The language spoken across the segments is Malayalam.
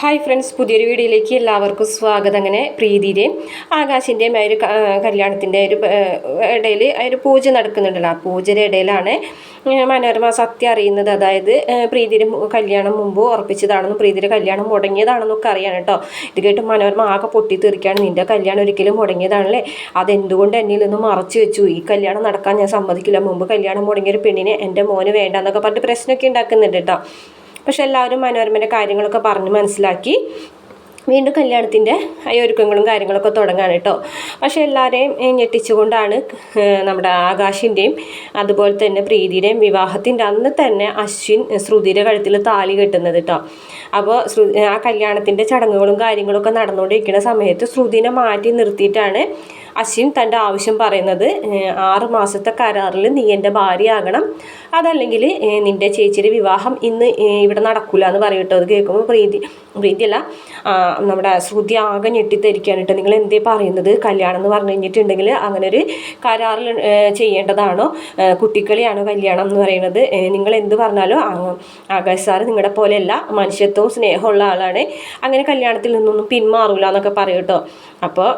ഹായ് ഫ്രണ്ട്സ്, പുതിയൊരു വീഡിയോയിലേക്ക് എല്ലാവർക്കും സ്വാഗതം. അങ്ങനെ പ്രീതിയുടെയും ആകാശിൻ്റെയും ഒരു കല്യാണത്തിൻ്റെ ഇടയിൽ ഒരു പൂജ നടക്കുന്നുണ്ടല്ലോ. ആ പൂജയുടെ ഇടയിലാണ് മനോരമ സത്യം അറിയുന്നത്. അതായത് പ്രീതിയുടെ കല്യാണം മുമ്പ് ഉറപ്പിച്ചതാണെന്നും പ്രീതിയുടെ കല്യാണം മുടങ്ങിയതാണെന്നൊക്കെ അറിയാൻ കേട്ടോ. ഇത് കേട്ട് മനോരമ ആകെ പൊട്ടിത്തെറിക്കുകയാണ്. നിൻ്റെ കല്യാണം ഒരിക്കലും മുടങ്ങിയതാണല്ലേ, അതെന്തുകൊണ്ട് എന്നിൽ നിന്ന് മറച്ചു വെച്ചു? ഈ കല്യാണം നടക്കാൻ ഞാൻ സമ്മതിക്കില്ല. മുമ്പ് കല്യാണം മുടങ്ങിയൊരു പെണ്ണിനെ എൻ്റെ മോന് വേണ്ട എന്നൊക്കെ പറഞ്ഞിട്ട് പ്രശ്നമൊക്കെ ഉണ്ടാക്കുന്നുണ്ട് കേട്ടോ. പക്ഷെ എല്ലാവരും മനോരമയുടെ കാര്യങ്ങളൊക്കെ പറഞ്ഞ് മനസ്സിലാക്കി വീണ്ടും കല്യാണത്തിൻ്റെ ഒരുക്കങ്ങളും കാര്യങ്ങളൊക്കെ തുടങ്ങാണ് കേട്ടോ. പക്ഷേ എല്ലാവരെയും ഞെട്ടിച്ചുകൊണ്ടാണ് നമ്മുടെ ആകാശിൻ്റെയും അതുപോലെ തന്നെ പ്രീതിയുടെയും വിവാഹത്തിൻ്റെ അന്ന് തന്നെ അശ്വിൻ ശ്രുതിയുടെ കഴുത്തിൽ താലി കെട്ടുന്നത് കേട്ടോ. അപ്പോൾ ആ കല്യാണത്തിൻ്റെ ചടങ്ങുകളും കാര്യങ്ങളൊക്കെ നടന്നുകൊണ്ടിരിക്കുന്ന സമയത്ത് ശ്രുതിനെ മാറ്റി നിർത്തിയിട്ടാണ് അശ്വിൻ തൻ്റെ ആവശ്യം പറയുന്നത്. 6 മാസത്തെ കരാറിൽ നീ എൻ്റെ ഭാര്യയാകണം, അതല്ലെങ്കിൽ നിൻ്റെ ചേച്ചിയുടെ വിവാഹം ഇന്ന് ഇവിടെ നടക്കില്ല എന്ന് പറയും കേട്ടോ. അത് കേൾക്കുമ്പോൾ പ്രീതിയല്ല നമ്മുടെ ശ്രുതി ആകെ ഞെട്ടിത്തരിക്കുകയാണ് കേട്ടോ. നിങ്ങൾ എന്തേ പറയുന്നത്? കല്യാണം എന്ന് പറഞ്ഞു കഴിഞ്ഞിട്ടുണ്ടെങ്കിൽ അങ്ങനെ ഒരു കരാറിൽ ചെയ്യേണ്ടതാണോ? കുട്ടിക്കളിയാണോ കല്യാണം എന്ന് പറയുന്നത്? നിങ്ങൾ എന്ത് പറഞ്ഞാലും ആകാശ് സാറ് നിങ്ങളുടെ പോലെയല്ല, മനുഷ്യത്വവും സ്നേഹമുള്ള ആളാണ്, അങ്ങനെ കല്യാണത്തിൽ നിന്നൊന്നും പിന്മാറൂല എന്നൊക്കെ പറയും കേട്ടോ. അപ്പോൾ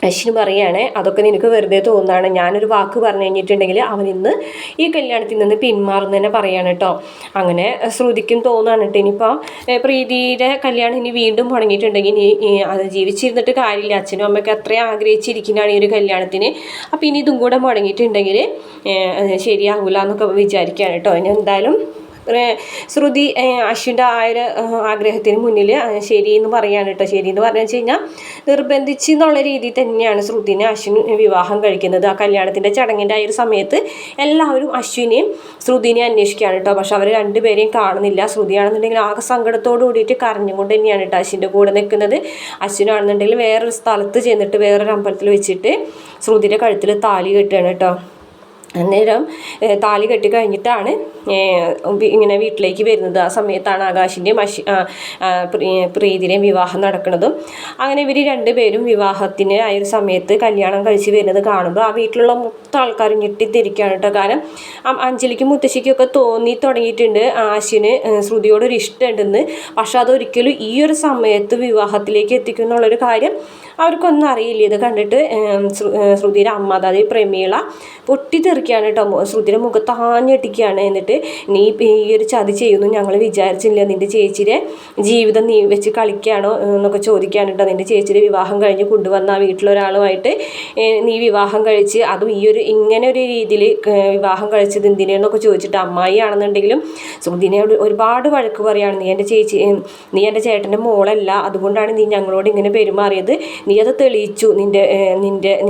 അശ്വിന് പറയുകയാണ്, അതൊക്കെ നിനക്ക് വെറുതെ തോന്നുന്നതാണ്. ഞാനൊരു വാക്ക് പറഞ്ഞു കഴിഞ്ഞിട്ടുണ്ടെങ്കിൽ അവൻ ഇന്ന് ഈ കല്യാണത്തിൽ നിന്ന് പിന്മാറുന്നു തന്നെ പറയാണ് കേട്ടോ. അങ്ങനെ ശ്രുതിക്കും തോന്നുകയാണ് കേട്ടോ. ഇനിയിപ്പോൾ പ്രീതിയുടെ കല്യാണം ഇനി വീണ്ടും മുടങ്ങിയിട്ടുണ്ടെങ്കിൽ ഇനി അത് ജീവിച്ചിരുന്നിട്ട് കാര്യമില്ല. അച്ഛനും അമ്മയ്ക്ക് അത്രയും ആഗ്രഹിച്ചിരിക്കുന്നതാണ് ഈ ഒരു കല്യാണത്തിന്. അപ്പോൾ ഇനി ഇതും കൂടെ മുടങ്ങിയിട്ടുണ്ടെങ്കിൽ ശരിയാകില്ല എന്നൊക്കെ വിചാരിക്കുകയാണ് കേട്ടോ. ഇനി എന്തായാലും ശ്രുതി അശ്വിൻ്റെ ആ ഒരു ആഗ്രഹത്തിന് മുന്നിൽ ശരിയെന്ന് പറയാണ് കേട്ടോ. ശരിയെന്ന് പറഞ്ഞു വെച്ച് കഴിഞ്ഞാൽ നിർബന്ധിച്ച് എന്നുള്ള രീതിയിൽ തന്നെയാണ് ശ്രുതിനെ അശ്വിൻ വിവാഹം കഴിക്കുന്നത്. ആ കല്യാണത്തിൻ്റെ ചടങ്ങിൻ്റെ ആ ഒരു സമയത്ത് എല്ലാവരും അശ്വിനെയും ശ്രുതിനെയും അന്വേഷിക്കുകയാണ് കേട്ടോ. പക്ഷെ അവർ രണ്ടുപേരെയും കാണുന്നില്ല. ശ്രുതിയാണെന്നുണ്ടെങ്കിൽ ആകെ സങ്കടത്തോട് കൂടിയിട്ട് കരഞ്ഞുകൊണ്ട് തന്നെയാണ് കേട്ടോ അശ്വിൻ്റെ കൂടെ നിൽക്കുന്നത്. അശ്വിനാണെന്നുണ്ടെങ്കിൽ വേറൊരു സ്ഥലത്ത് ചെന്നിട്ട് വേറൊരു അമ്പലത്തിൽ വെച്ചിട്ട് ശ്രുതിയുടെ കഴുത്തിൽ താലി കെട്ടുകയാണ് കേട്ടോ. അന്നേരം താലി കെട്ടി കഴിഞ്ഞിട്ടാണ് ഇങ്ങനെ വീട്ടിലേക്ക് വരുന്നത്. ആ സമയത്താണ് ആകാശിൻ്റെയും പ്രീതിയുടെയും വിവാഹം നടക്കുന്നതും. അങ്ങനെ ഇവർ രണ്ടുപേരും വിവാഹത്തിന് ആ ഒരു സമയത്ത് കല്യാണം കഴിച്ച് വരുന്നത് കാണുമ്പോൾ ആ വീട്ടിലുള്ള മൊത്തം ആൾക്കാരും ഞെട്ടിത്തിരിക്കുകയാണ് കേട്ടോ. കാരണം അഞ്ജലിക്കും മുത്തശ്ശിക്കൊക്കെ തോന്നി തുടങ്ങിയിട്ടുണ്ട് അശ്വിന് ശ്രുതിയോടൊരു ഇഷ്ടമുണ്ടെന്ന്. പക്ഷെ അതൊരിക്കലും ഈ ഒരു സമയത്ത് വിവാഹത്തിലേക്ക് എത്തിക്കും എന്നുള്ളൊരു കാര്യം അവർക്കൊന്നും അറിയില്ല. ഇത് കണ്ടിട്ട് ശ്രുതിയുടെ അമ്മ, അതായത് പ്രമീള പൊട്ടിത്തെറിക്കുകയാണ് കേട്ടോ. ശ്രുതിയുടെ മുഖത്ത് ആഞ്ഞെട്ടിക്കുകയാണ്. എന്നിട്ട് നീ ഈ ഒരു ചതി ചെയ്യുന്നു ഞങ്ങൾ വിചാരിച്ചില്ല, നിൻ്റെ ചേച്ചിയുടെ ജീവിതം നീ വെച്ച് കളിക്കുകയാണോ എന്നൊക്കെ ചോദിക്കുകയാണ് കേട്ടോ. നിൻ്റെ ചേച്ചിയുടെ വിവാഹം കഴിഞ്ഞ് കൊണ്ടുവന്ന ആ വീട്ടിലൊരാളുമായിട്ട് നീ വിവാഹം കഴിച്ച്, അതും ഈ ഒരു ഇങ്ങനെ ഒരു രീതിയിൽ വിവാഹം കഴിച്ചത് എന്തിനാന്നൊക്കെ ചോദിച്ചിട്ട് അമ്മായി ആണെന്നുണ്ടെങ്കിലും ശ്രുതിനോട് ഒരുപാട് വഴക്ക് പറയുകയാണ്. നീ എൻ്റെ ചേട്ടൻ്റെ മോളല്ല, അതുകൊണ്ടാണ് നീ ഞങ്ങളോട് ഇങ്ങനെ പെരുമാറിയത്. നീ അത് തെളിയിച്ചു,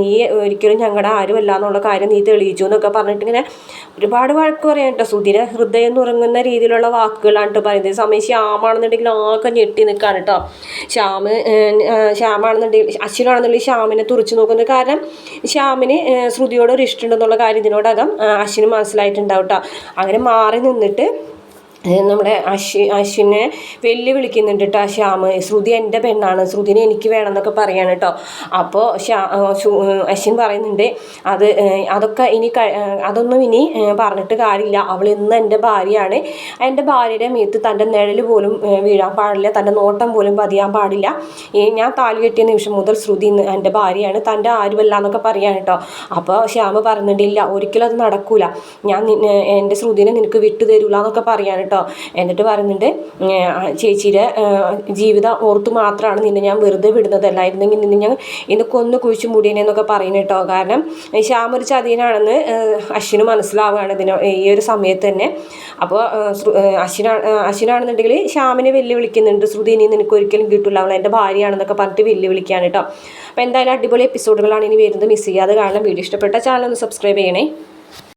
നീ ഒരിക്കലും ഞങ്ങളുടെ ആരുമല്ല എന്നുള്ള കാര്യം നീ തെളിയിച്ചു എന്നൊക്കെ പറഞ്ഞിട്ട് ഇങ്ങനെ ഒരുപാട് വഴക്ക് പറയാം കേട്ടോ. ശ്രുതിയുടെ ഹൃദയം നുറങ്ങുന്ന രീതിയിലുള്ള വാക്കുകളാണ് കേട്ടോ പറയുന്നത്. സമയം ശ്യാമാണെന്നുണ്ടെങ്കിൽ ആകെ ഞെട്ടി നിൽക്കുകയാണ് കേട്ടോ. ശ്യാമാണെന്നുണ്ടെങ്കിൽ അശ്വിനാണെന്നുണ്ടെങ്കിൽ ശ്യാമിനെ തുറച്ചു നോക്കുന്നത്. കാരണം ശ്യാമിന് ശ്രുതിയോടൊരു ഇഷ്ടമുണ്ടെന്നുള്ള കാര്യം ഇതിനോടകം അശ്വിന് മനസ്സിലായിട്ടുണ്ടാവും കേട്ടോ. അങ്ങനെ മാറി നിന്നിട്ട് നമ്മുടെ അശ്വിനെ വെല്ലുവിളിക്കുന്നുണ്ട് കേട്ടോ ശ്യാമ്. ശ്രുതി എൻ്റെ പെണ്ണാണ്, ശ്രുതിനെ എനിക്ക് വേണം എന്നൊക്കെ പറയാണ് കേട്ടോ. അപ്പോൾ അശ്വിൻ പറയുന്നുണ്ട്, അതൊന്നും ഇനി പറഞ്ഞിട്ട് കാര്യമില്ല, അവൾ ഇന്ന് എൻ്റെ ഭാര്യയാണ്. എൻ്റെ ഭാര്യയുടെ മേത്ത് തൻ്റെ നിഴൽ പോലും വീഴാൻ പാടില്ല, തൻ്റെ നോട്ടം പോലും പതിയാൻ പാടില്ല. ഞാൻ താലി കെട്ടിയ നിമിഷം മുതൽ ശ്രുതി ഇന്ന് എൻ്റെ ഭാര്യയാണ്, തൻ്റെ ആരുമല്ല എന്നൊക്കെ പറയാണ് കേട്ടോ. അപ്പോൾ ശ്യാമ് പറയുന്നുണ്ടില്ല, ഒരിക്കലും അത് നടക്കൂല, ഞാൻ എൻ്റെ ശ്രുതിനെ നിനക്ക് വിട്ടു തരൂല എന്നൊക്കെ പറയാണ് കേട്ടോ. എന്നിട്ട് പറയുന്നുണ്ട്, ചേച്ചിയുടെ ജീവിതം ഓർത്ത് മാത്രമാണ് നിന്നെ ഞാൻ വെറുതെ വിടുന്നതല്ലായിരുന്നെങ്കിൽ നിന്നെ ഞാൻ ഇന്ന് കൊന്നു കുഴിച്ചു മൂടിയനെന്നൊക്കെ പറയുന്നു കേട്ടോ. കാരണം ശ്യാം ഒരു ചതിയനാണെന്ന് അശ്വിന് മനസ്സിലാവുകയാണ് ഈ ഒരു സമയത്ത് തന്നെ. അപ്പോൾ അശ്വിനാണെന്നുണ്ടെങ്കിൽ ശ്യാമിനെ വെല്ലുവിളിക്കുന്നുണ്ട്. ശ്രുതി ഇനി നിനക്ക് ഒരിക്കലും കിട്ടില്ല, അവൾ എൻ്റെ ഭാര്യയാണെന്നൊക്കെ പറഞ്ഞിട്ട് വെല്ലുവിളിക്കുകയാണ് കേട്ടോ. അപ്പോൾ എന്തായാലും അടിപൊളി എപ്പിസോഡുകളാണ് ഇനി വരുന്നത്. മിസ് ചെയ്യാതെ കാണാൻ. വീഡിയോ ഇഷ്ടപ്പെട്ട ചാനൽ ഒന്ന് സബ്സ്ക്രൈബ് ചെയ്യണേ.